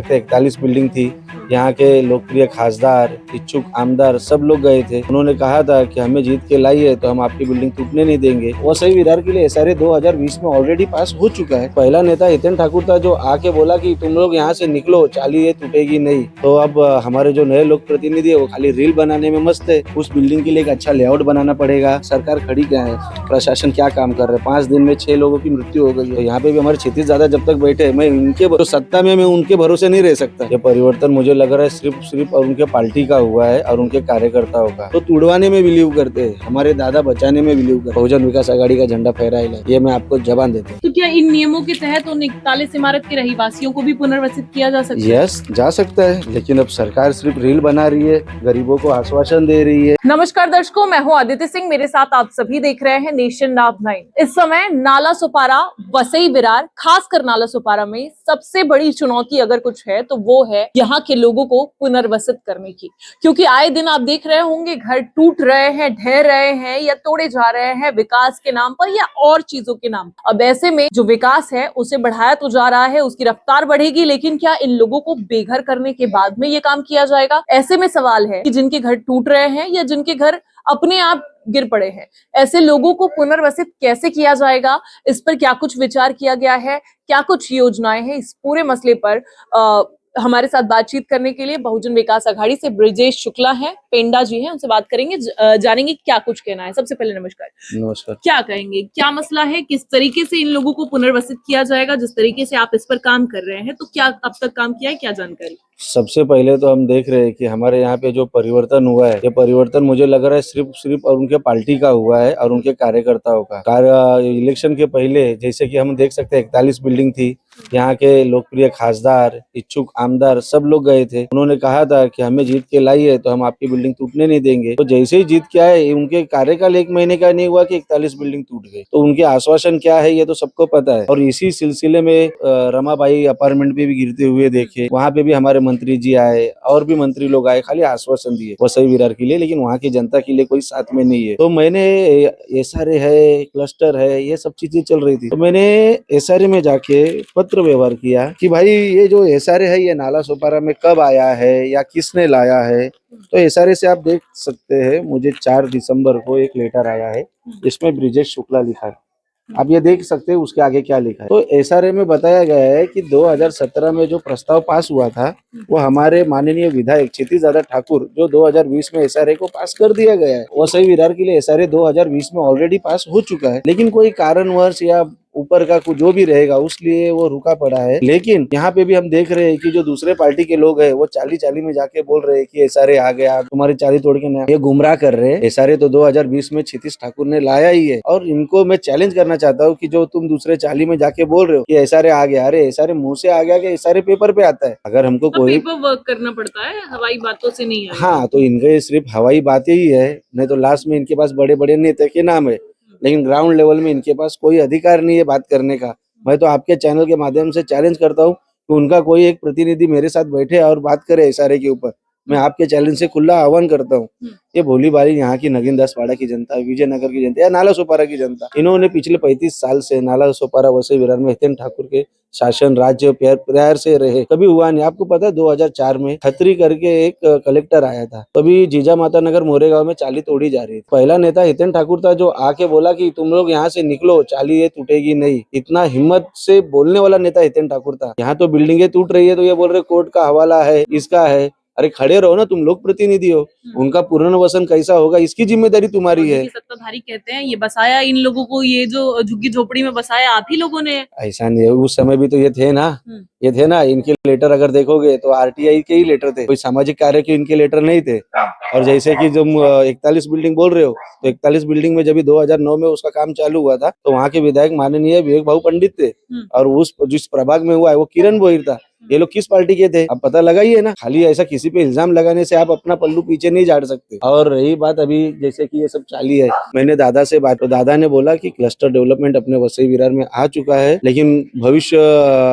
सकते हैं 41 बिल्डिंग थी। यहाँ के लोकप्रिय खासदार, इच्छुक आमदार सब लोग गए थे। उन्होंने कहा था कि हमें जीत के लाइए तो हम आपकी बिल्डिंग टूटने नहीं देंगे। वसई विरार के लिए एसआरए 2020 में ऑलरेडी पास हो चुका है। पहला नेता हितेन ठाकुर था जो आके बोला कि तुम लोग यहाँ से निकलो, चाली ये टूटेगी नहीं। तो अब हमारे जो नए लोक प्रतिनिधि है वो खाली रील बनाने में मस्त है। उस बिल्डिंग के लिए एक अच्छा लेआउट बनाना पड़ेगा। सरकार खड़ी क्या है, प्रशासन क्या काम कर रहे हैं। 5 दिन में 6 लोगों की मृत्यु हो गई है। यहाँ पे भी हमारे क्षितिज दादा जब तक बैठे, मैं इनके सत्ता में मैं उनके भरोसे नहीं रह सकता। ये परिवर्तन मुझे लग रहा है सिर्फ और उनके पार्टी का हुआ है और उनके कार्यकर्ताओं का। तो तुड़वाने में बिलीव करते हैं, हमारे दादा बचाने में बिलीव करते। बहुजन विकास आघाड़ी का झंडा फहराया, ये मैं आपको जबान देता हूँ। तो क्या इन नियमों के तहत उन 41 इमारत के रहीवासियों को भी पुनर्वसित किया जा सकता है? यस, जा सकता है, लेकिन अब सरकार सिर्फ रील बना रही है, गरीबों को आश्वासन दे रही है। नमस्कार दर्शकों, मैं हूं आदित्य सिंह, मेरे साथ आप सभी देख रहे हैं नेशन नाव 9। इस समय नाला सुपारा, वसई विरार, खासकर नाला सुपारा में सबसे बड़ी चुनौती अगर कुछ है तो वो है यहाँ के लोगों को पुनर्वसित करने की। क्योंकि आए दिन आप देख रहे होंगे घर टूट रहे हैं, ढह रहे हैं या तोड़े जा रहे हैं विकास के नाम पर या और चीजों के नाम। अब ऐसे में जो विकास है उसे बढ़ाया तो जा रहा है, उसकी रफ्तार बढ़ेगी, लेकिन क्या इन लोगों को बेघर करने के बाद में ये काम किया जाएगा? ऐसे में सवाल है कि जिनके घर टूट रहे हैं या जिनके घर अपने आप गिर पड़े हैं, ऐसे लोगों को पुनर्वसित कैसे किया जाएगा, इस पर क्या कुछ विचार किया गया है, क्या कुछ योजनाएं हैं, इस पूरे मसले पर हमारे साथ बातचीत करने के लिए बहुजन विकास आघाड़ी से ब्रिजेश शुक्ला हैं, पेंडा जी हैं, उनसे बात करेंगे, जानेंगे क्या कुछ कहना है। सबसे पहले नमस्कार। नमस्कार। क्या कहेंगे, क्या मसला है, किस तरीके से इन लोगों को पुनर्वसित किया जाएगा? जिस तरीके से आप इस पर काम कर रहे हैं, तो क्या अब तक काम किया है, क्या जानकारी? सबसे पहले तो हम देख रहे हैं कि हमारे यहाँ पे जो परिवर्तन हुआ है, ये परिवर्तन मुझे लग रहा है सिर्फ और उनके पार्टी का हुआ है और उनके कार्यकर्ताओं का। इलेक्शन के पहले जैसे कि हम देख सकते हैं 41 बिल्डिंग थी। यहाँ के लोकप्रिय खासदार, इच्छुक आमदार सब लोग गए थे। उन्होंने कहा था कि हमें जीत के लाइए तो हम आपकी बिल्डिंग टूटने नहीं देंगे। तो जैसे ही जीत के आए, उनके कार्यकाल 1 महीने का नहीं हुआ कि 41 बिल्डिंग टूट गई। तो उनके आश्वासन क्या है ये तो सबको पता है। और इसी सिलसिले में रमाबाई अपार्टमेंट पे भी गिरते हुए देखे, वहाँ पे भी हमारे मंत्री जी आए और भी मंत्री लोग आए, खाली आश्वासन दिए वसई विरार के लिए, लेकिन वहाँ की जनता के लिए कोई साथ में नहीं है। तो मैंने एसआरए है, क्लस्टर है, ये सब चीजें चल रही थी, तो मैंने एसआरए में जाके पत्र व्यवहार किया कि भाई ये जो एसआरए है ये नाला सोपारा में कब आया है या किसने लाया है। तो एसआरए से आप देख सकते हैं, मुझे 4 दिसंबर को एक लेटर आया है, इसमें ब्रिजेश शुक्ला लिखा है। आप ये देख सकते हैं उसके आगे क्या लिखा है। तो एसआरए में बताया गया है कि 2017 में जो प्रस्ताव पास हुआ था वो हमारे माननीय विधायक क्षितिज दादा ठाकुर, जो 2020 में एसआरए को पास कर दिया गया है। वसई विरार के लिए एसआरए 2020 में ऑलरेडी पास हो चुका है, लेकिन कोई कारणवश या ऊपर का कुछ जो भी रहेगा उसलिए वो रुका पड़ा है। लेकिन यहाँ पे भी हम देख रहे हैं कि जो दूसरे पार्टी के लोग हैं वो चाली में जाके बोल रहे हैं कि एसआरए आ गया, तुम्हारी चाली तोड़ के नया, ये गुमराह कर रहे हैं। एसआरए तो 2020 में क्षितिज ठाकुर ने लाया ही है और इनको मैं चैलेंज करना चाहता हूँ कि जो तुम दूसरे चाली में जाके बोल रहे हो कि एसआरए आ गया, अरे एसआरए मुंह से आ गया कि एसआरए पेपर पे आता है। अगर हमको कोई पेपर वर्क करना पड़ता है, हवाई बातों से नहीं आएगा। हाँ, तो इनके सिर्फ हवाई बातें ही है, नहीं तो लास्ट में इनके पास बड़े बड़े नेता के नाम है, लेकिन ग्राउंड लेवल में इनके पास कोई अधिकार नहीं है बात करने का। मैं तो आपके चैनल के माध्यम से चैलेंज करता हूँ कि उनका कोई एक प्रतिनिधि मेरे साथ बैठे और बात करे एसआरए के ऊपर। मैं आपके चैनल से खुला आह्वान करता हूँ। ये भोली भाली यहाँ की नगीन दासवाड़ा की जनता, विजयनगर की जनता या नाला सोपारा की जनता, इन्होंने पिछले 35 साल से नाला सोपारा वसई विरार में हितेन ठाकुर के शासन राज्य प्यार से रहे, कभी हुआ नहीं। आपको पता है 2004 में खत्री करके एक कलेक्टर आया था, तभी जीजा माता नगर मोरेगांव में चाली तोड़ी जा रही थी। पहला नेता हितेन ठाकुर था जो आके बोला कि तुम लोग यहाँ से निकलो, चाली ये टूटेगी नहीं। इतना हिम्मत से बोलने वाला नेता हितेन ठाकुर था। यहाँ तो बिल्डिंगें टूट रही है तो ये बोल रहे कोर्ट का हवाला है, इसका है। अरे खड़े रहो ना, तुम लोग प्रतिनिधि हो, उनका पुनर्वसन कैसा होगा इसकी जिम्मेदारी तुम्हारी है। सत्ताधारी कहते हैं ये बसाया इन लोगों को, ये जो झुग्गी झोपड़ी में बसाया आप ही लोगों ने। ऐसा नहीं है, उस समय भी तो ये थे ना, इनके लेटर अगर देखोगे तो आरटीआई के ही लेटर थे, कोई सामाजिक कार्य के इनके लेटर नहीं थे। और जैसे कि तुम 41 बिल्डिंग बोल रहे हो, तो 41 बिल्डिंग में जब 2009 में उसका काम चालू हुआ था तो वहाँ के विधायक माननीय विवेक भाऊ पंडित थे, और उस जिस प्रभाग में हुआ है वो किरण बोहिर था। ये लोग किस पार्टी के थे अब पता लगाइए ना। खाली ऐसा किसी पे इल्जाम लगाने से आप अपना पल्लू पीछे नहीं झाड़ सकते। और रही बात अभी जैसे कि ये सब चाली है, मैंने दादा से बात, तो दादा ने बोला कि क्लस्टर डेवलपमेंट अपने वसई विरार में आ चुका है, लेकिन भविष्य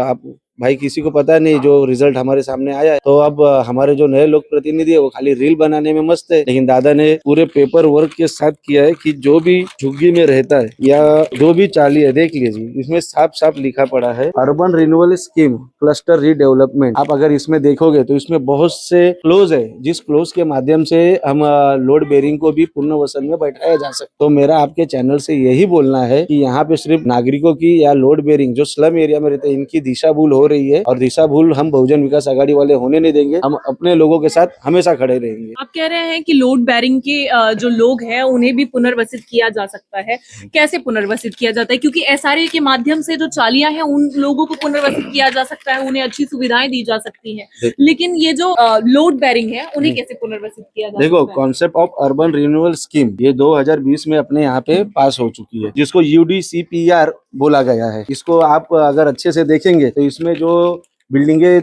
आप भाई किसी को पता नहीं जो रिजल्ट हमारे सामने आया है। तो अब हमारे जो नए लोक प्रतिनिधि है वो खाली रील बनाने में मस्त है, लेकिन दादा ने पूरे पेपर वर्क के साथ किया है कि जो भी झुग्गी में रहता है या जो भी चाली है, देख लीजिए इसमें साफ साफ लिखा पड़ा है urban renewal scheme cluster redevelopment. आप अगर इसमें देखोगे तो इसमें बहुत से क्लोज है, जिस क्लोज के माध्यम से हम लोड बेरिंग को भी पुनर्वसन में बैठाया जा सकता। तो मेरा आपके चैनल से यही बोलना है कि यहाँ पे सिर्फ नागरिकों की या लोड बेरिंग जो स्लम एरिया में रहते हैं इनकी दिशा भूल हो रही है, और दिशा भूल हम बहुजन विकास आघाड़ी वाले होने नहीं देंगे। हम अपने लोगों के साथ हमेशा खड़े रहेंगे। आप कह रहे हैं कि लोड बेरिंग के जो लोग हैं उन्हें भी पुनर्वसित किया जा सकता है। कैसे पुनर्वसित किया जाता है? क्योंकि एसआरए के माध्यम से जो चालियां हैं उन लोगों को पुनर्वसित किया जा सकता है, उन्हें अच्छी सुविधाएं दी जा सकती हैं, लेकिन ये जो लोड बेरिंग है उन्हें कैसे पुनर्वसित किया जा देखो, सकता है? Concept of urban renewal scheme ये 2020 में अपने यहाँ पे पास हो चुकी है, जिसको UDCPR बोला गया है। इसको आप अगर अच्छे से देखेंगे तो इसमें जो बिल्डिंगे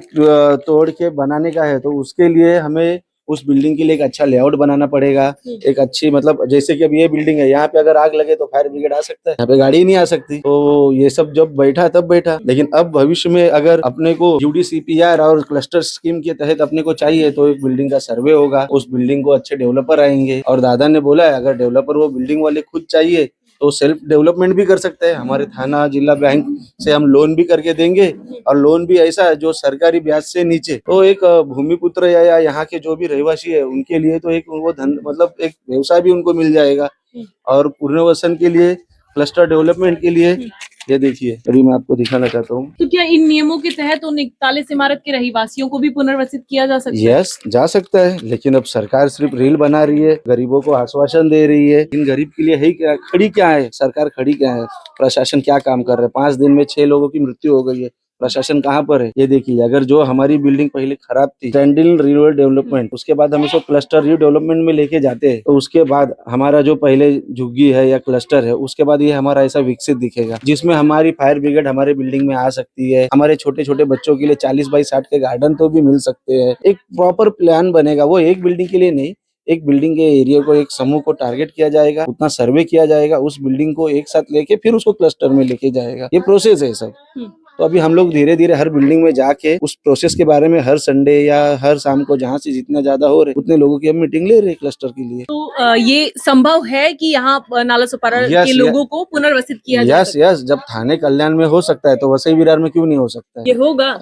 तोड़ के बनाने का है, तो उसके लिए हमें उस बिल्डिंग के लिए एक अच्छा लेआउट बनाना पड़ेगा। एक अच्छी, मतलब जैसे कि अब ये बिल्डिंग है, यहाँ पे अगर आग लगे तो फायर ब्रिगेड आ सकता है, यहाँ पे गाड़ी नहीं आ सकती। तो ये सब जब बैठा तब बैठा, लेकिन अब भविष्य में अगर अपने को UDCPR और क्लस्टर स्कीम के तहत अपने को चाहिए तो एक बिल्डिंग का सर्वे होगा, उस बिल्डिंग को अच्छे डेवलपर आएंगे। और दादा ने बोला है अगर डेवलपर वो बिल्डिंग वाले खुद चाहिए तो सेल्फ डेवलपमेंट भी कर सकते हैं। हमारे थाना जिला बैंक से हम लोन भी करके देंगे, और लोन भी ऐसा है जो सरकारी ब्याज से नीचे। तो एक भूमिपुत्र या यहाँ के जो भी रहवासी है उनके लिए तो एक वो मतलब एक व्यवसाय भी उनको मिल जाएगा। और पुनर्वसन के लिए, क्लस्टर डेवलपमेंट के लिए, ये देखिए अभी मैं आपको दिखाना चाहता हूँ। तो क्या इन नियमों के तहत उन 41 इमारत के रहिवासियों को भी पुनर्वसित किया जा सकता है? यस, जा सकता है, लेकिन अब सरकार सिर्फ रील बना रही है, गरीबों को आश्वासन दे रही है। इन गरीब के लिए है क्या, खड़ी क्या है सरकार, खड़ी क्या है, प्रशासन क्या काम कर रहा है? 5 दिन में 6 लोगों की मृत्यु हो गई है, प्रशासन कहाँ पर है? ये देखिए, अगर जो हमारी बिल्डिंग पहले खराब थी, स्टैंडिंग रिन्यूअल डेवलपमेंट, उसके बाद हम इसको क्लस्टर रीडेवलपमेंट में लेके जाते हैं, तो उसके बाद हमारा जो पहले झुग्गी है या क्लस्टर है, उसके बाद ये हमारा ऐसा विकसित दिखेगा, जिसमें हमारी फायर ब्रिगेड हमारे बिल्डिंग में आ सकती है। हमारे छोटे छोटे बच्चों के लिए 40 बाई 60 के गार्डन तो भी मिल सकते हैं। एक प्रॉपर प्लान बनेगा, वो एक बिल्डिंग के लिए नहीं, एक बिल्डिंग के एरिया को, एक समूह को टारगेट किया जाएगा, उतना सर्वे किया जाएगा, उस बिल्डिंग को एक साथ लेके फिर उसको क्लस्टर में लेके जाएगा। ये प्रोसेस है सब। तो अभी हम लोग धीरे धीरे हर बिल्डिंग में जाके उस प्रोसेस के बारे में हर संडे या हर शाम को जहाँ से जितना ज्यादा हो रहे उतने लोगों की हम मीटिंग ले रहे हैं क्लस्टर के लिए। तो ये संभव है कि यहाँ नाला सुपारा Yes, के लोगों को पुनर्वसित किया जा यस सकता यस, जब थाने कल्याण में हो सकता है तो वसई विरार में क्यों नहीं हो सकता है? है? ये होगा।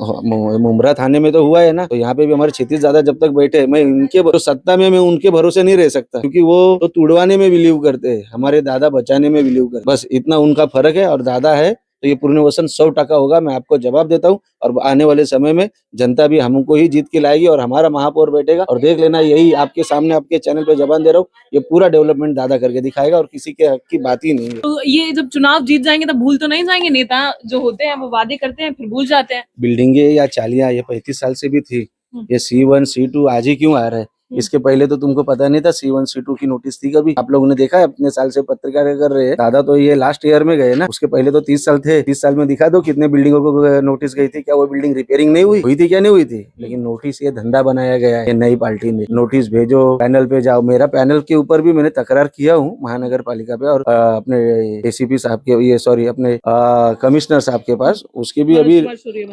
मुमरा थाने में तो हुआ है ना, तो यहाँ पे भी हमारे क्षितिज दादा जब तक बैठे, मैं उनके तो सत्ता में मैं उनके भरोसे नहीं रह सकता, क्योंकि वो तो तुड़वाने में बिलीव करते हैं, हमारे दादा बचाने में बिलीव करते, बस इतना उनका फर्क है। और दादा है तो ये पुनर्वसन 100% होगा, मैं आपको जवाब देता हूँ। और आने वाले समय में जनता भी हमको ही जीत के लाएगी और हमारा महापौर बैठेगा, और देख लेना, यही आपके सामने आपके चैनल पे जबान दे रहा हूँ, ये पूरा डेवलपमेंट दादा करके दिखाएगा, और किसी के हक की बात ही नहीं है। तो ये जब चुनाव जीत जाएंगे तब भूल तो नहीं जाएंगे? नेता जो होते हैं वो वादे करते हैं फिर भूल जाते हैं। बिल्डिंगे या चालियां ये 35 साल से भी थी, ये C1 C2 आज ही क्यों आ रहा है? इसके पहले तो तुमको पता नहीं था C1 C2 की नोटिस थी कभी? आप लोगों ने देखा है, अपने साल से पत्रकारिता कर रहे हैं, दादा तो ये लास्ट ईयर में गए ना, उसके पहले तो 30 साल थे। 30 साल में दिखा दो कितने बिल्डिंगों को नोटिस गई थी, क्या वो बिल्डिंग रिपेयरिंग नहीं हुई थी, क्या नहीं हुई थी? लेकिन नोटिस ये धंधा बनाया गया है नई पार्टी ने, नोटिस भेजो, पैनल पे जाओ। मेरा पैनल के ऊपर भी मैंने तकरार किया हूँ महानगर पालिका पे, और अपने ACP साहब के, ये सॉरी अपने कमिश्नर साहब के पास, उसकी भी अभी,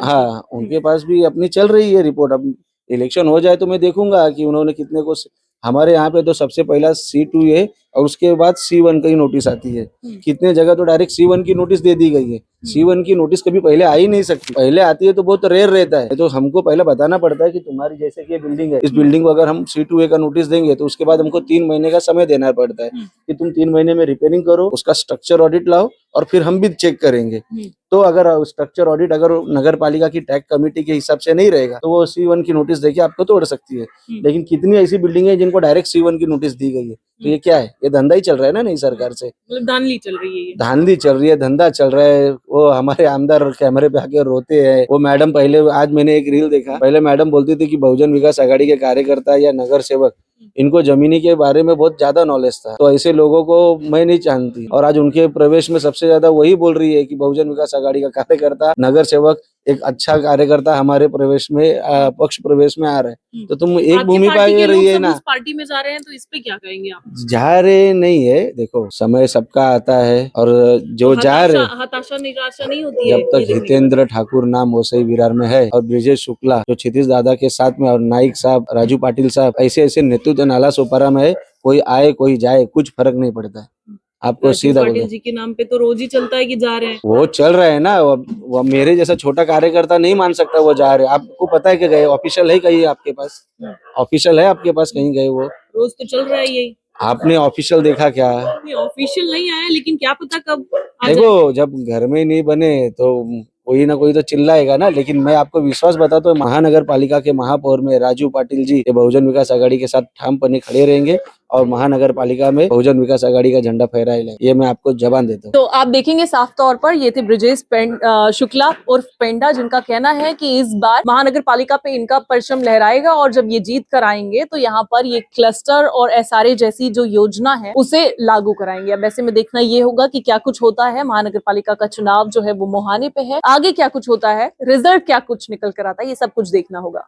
हाँ उनके पास भी अपनी चल रही है रिपोर्ट। अब इलेक्शन हो जाए तो मैं देखूंगा कि उन्होंने कितने को। हमारे यहाँ पे तो सबसे पहला C2 है और उसके बाद C1 की नोटिस आती है। कितने जगह तो डायरेक्ट C1 की नोटिस दे दी गई है। C1 की नोटिस कभी पहले आ ही नहीं सकती, पहले आती है तो बहुत रेयर रहता है। तो हमको पहले बताना पड़ता है कि तुम्हारी जैसे कि ये बिल्डिंग है, इस बिल्डिंग को अगर हम C2A का नोटिस देंगे तो उसके बाद हमको 3 महीने का समय देना पड़ता है कि तुम 3 महीने में रिपेयरिंग करो, उसका स्ट्रक्चर ऑडिट लाओ, और फिर हम भी चेक करेंगे। तो अगर स्ट्रक्चर ऑडिट अगर नगर पालिका की टैक्स कमेटी के हिसाब से नहीं रहेगा तो वो C1 की नोटिस देके आपको तोड़ सकती है। लेकिन कितनी ऐसी बिल्डिंग है जिनको डायरेक्ट C1 की नोटिस दी गई है। तो ये क्या है? ये धंधा ही चल रहा है ना नई सरकार से, मतलब धांधली चल रही है ये। धांधली चल रही है, धंधा चल रहा है। वो हमारे आमदार कैमरे पे आके रोते हैं। वो मैडम पहले, आज मैंने एक रील देखा, पहले मैडम बोलती थी कि बहुजन विकास आघाड़ी के कार्यकर्ता या नगर सेवक, इनको जमीनी के बारे में बहुत ज्यादा नॉलेज था, तो ऐसे लोगों को मैं नहीं जानती। और आज उनके प्रवेश में सबसे ज्यादा वही बोल रही है कि बहुजन विकास आघाड़ी का कार्यकर्ता, नगर सेवक एक अच्छा कार्यकर्ता हमारे प्रवेश में पक्ष प्रवेश में आ रहा है, तो तुम एक आपकी भूमिका पार्टी के ये लोग रही है सब ना। उस पार्टी में जा रहे हैं, तो इस पे क्या कहेंगे आप? जा रहे नहीं है, देखो समय सबका आता है, और जो तो जा रहे, हताशा निराशा नहीं होती है जब तक ये देखने के बाद? हितेंद्र ठाकुर नाम वसई विरार में है और ब्रिजेश शुक्ला जो क्षितिज दादा के साथ में और नाइक साहब, राजू पाटिल साहब, ऐसे ऐसे नेतृत्व नाला सोपारा में है, कोई आए कोई जाए कुछ फर्क नहीं पड़ता है। आपको राजू सीधा बोल पाटिल जी के नाम पे तो रोज ही चलता है कि जा रहे हैं। वो चल रहा है ना, वो मेरे जैसा छोटा कार्यकर्ता नहीं मान सकता वो जा रहे। आपको पता है कि गए ऑफिशियल है कहीं आपके पास? ऑफिशियल है आपके पास कहीं गए वो? रोज तो चल रहा है यही। आपने ऑफिशियल देखा क्या? ऑफिशियल नहीं आया, लेकिन क्या पता कब आ जाए। देखो जब घर में ही नहीं बने तो कोई ना कोई तो चिल्लाएगा ना। लेकिन मैं आपको विश्वास बताता हूँ, महानगर पालिका के महापौर में राजू पाटिल जी ये बहुजन विकास आघाड़ी के साथ ठामपने खड़े रहेंगे और महानगर पालिका में बहुजन विकास आघाड़ी का झंडा फहराएगा। ये मैं आपको जबान देता हूँ। तो आप देखेंगे साफ तौर पर ये थे ब्रिजेश शुक्ला उर्फ पेंडा, जिनका कहना है कि इस बार महानगर पालिका पे इनका परचम लहराएगा और जब ये जीत कर आएंगे तो यहाँ पर ये क्लस्टर और एसआरए जैसी जो योजना है उसे लागू कराएंगे। अब ऐसे में देखना ये होगा कि क्या कुछ होता है। महानगर पालिका का चुनाव जो है वो मुहाने पे है, आगे क्या कुछ होता है, रिजल्ट क्या कुछ निकल कर आता है, ये सब कुछ देखना होगा।